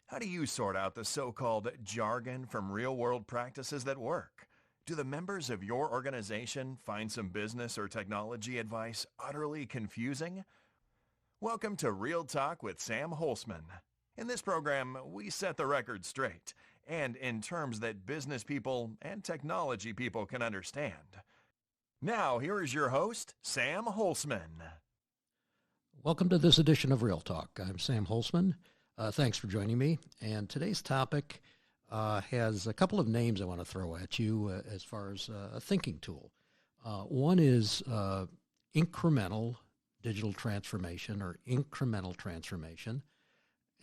How do you sort out the so-called jargon from real-world practices that work? Do the members of your organization find some business or technology advice utterly confusing? Welcome to Real Talk with Sam Holcman. In this program, we set the record straight, and in terms that business people and technology people can understand. Now, here is your host, Sam Holcman. Welcome to this edition of Real Talk. I'm Sam Holcman. Thanks for joining me. And today's topic has a couple of names I want to throw at you as far as a thinking tool. One is incremental digital transformation or incremental transformation.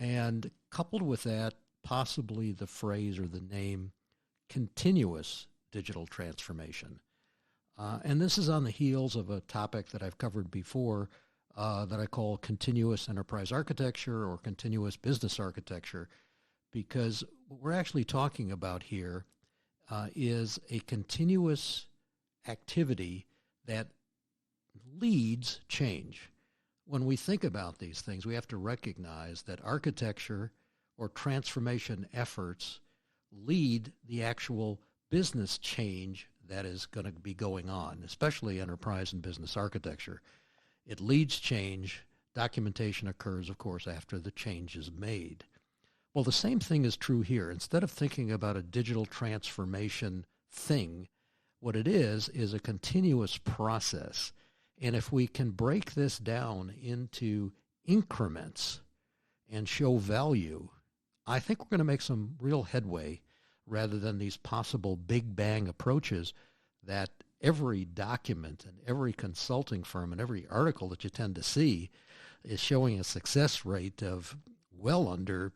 And coupled with that, possibly the phrase or the name continuous digital transformation. And this is on the heels of a topic that I've covered before that I call continuous enterprise architecture or continuous business architecture, because what we're actually talking about here is a continuous activity that leads change. When we think about these things, we have to recognize that architecture or transformation efforts lead the actual business change that is going to be going on, especially enterprise and business architecture. It leads change. Documentation occurs, of course, after the change is made. Well, the same thing is true here. Instead of thinking about a digital transformation thing, what it is a continuous process. And if we can break this down into increments and show value, I think we're going to make some real headway rather than these possible big bang approaches that every document and every consulting firm and every article that you tend to see is showing a success rate of well under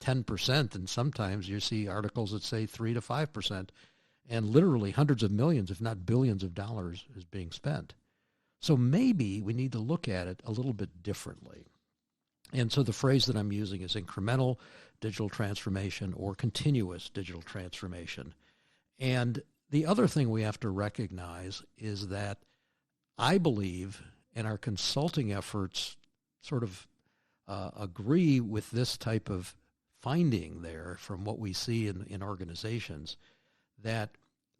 10%. And sometimes you see articles that say 3 to 5%, and literally hundreds of millions, if not billions of dollars is being spent. So maybe we need to look at it a little bit differently. And so the phrase that I'm using is incremental digital transformation or continuous digital transformation. And the other thing we have to recognize is that I believe, and our consulting efforts sort of agree with this type of finding there from what we see in organizations, that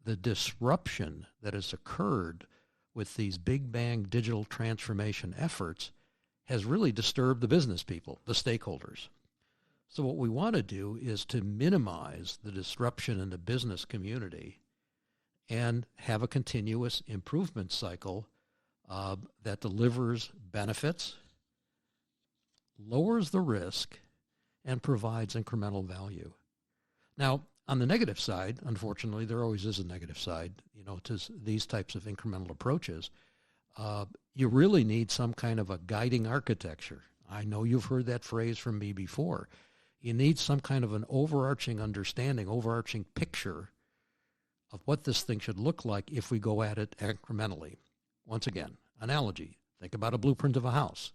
the disruption that has occurred with these big bang digital transformation efforts has really disturbed the business people, the stakeholders. So what we want to do is to minimize the disruption in the business community and have a continuous improvement cycle that delivers benefits, lowers the risk, and provides incremental value. Now, on the negative side, unfortunately, there always is a negative side, to these types of incremental approaches. You really need some kind of a guiding architecture. I know you've heard that phrase from me before. You need some kind of an overarching understanding, overarching picture of what this thing should look like if we go at it incrementally. Once again, analogy. Think about a blueprint of a house.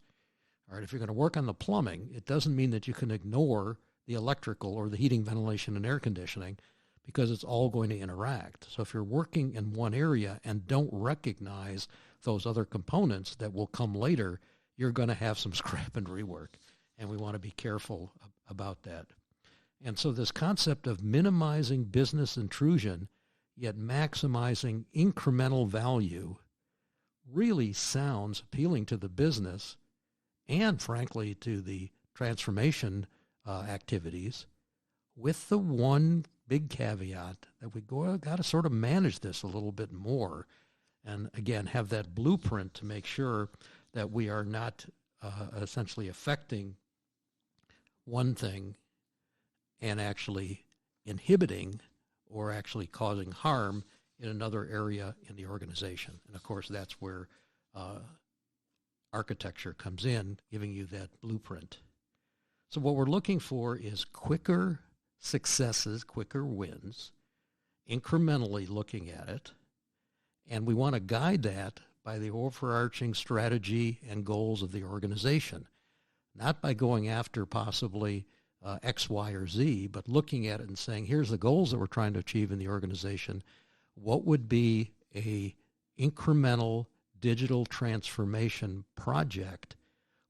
All right, if you're going to work on the plumbing, it doesn't mean that you can ignore the electrical or the heating, ventilation, and air conditioning, because it's all going to interact. So if you're working in one area and don't recognize those other components that will come later, you're going to have some scrap and rework. And we want to be careful about that. And so this concept of minimizing business intrusion yet maximizing incremental value really sounds appealing to the business and, frankly, to the transformation activities, with the one big caveat that we got to sort of manage this a little bit more and, again, have that blueprint to make sure that we are not essentially affecting one thing and actually inhibiting or actually causing harm in another area in the organization. And, of course, that's where architecture comes in, giving you that blueprint. So what we're looking for is quicker successes, quicker wins, incrementally looking at it, and we want to guide that by the overarching strategy and goals of the organization, not by going after possibly X, Y, or Z, but looking at it and saying, here's the goals that we're trying to achieve in the organization. What would be a incremental digital transformation project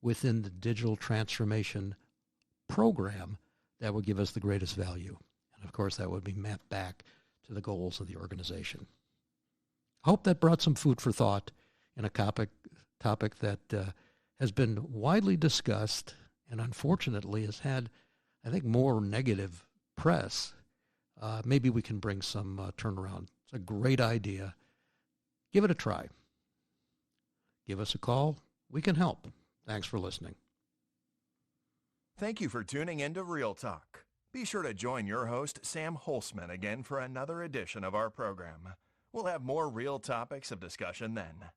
within the digital transformation program that would give us the greatest value. And of course, that would be mapped back to the goals of the organization. I hope that brought some food for thought in a topic that has been widely discussed and unfortunately has had, I think, more negative press. Maybe we can bring some turnaround. It's a great idea. Give it a try. Give us a call. We can help. Thanks for listening. Thank you for tuning in to Real Talk. Be sure to join your host, Sam Holcman, again for another edition of our program. We'll have more real topics of discussion then.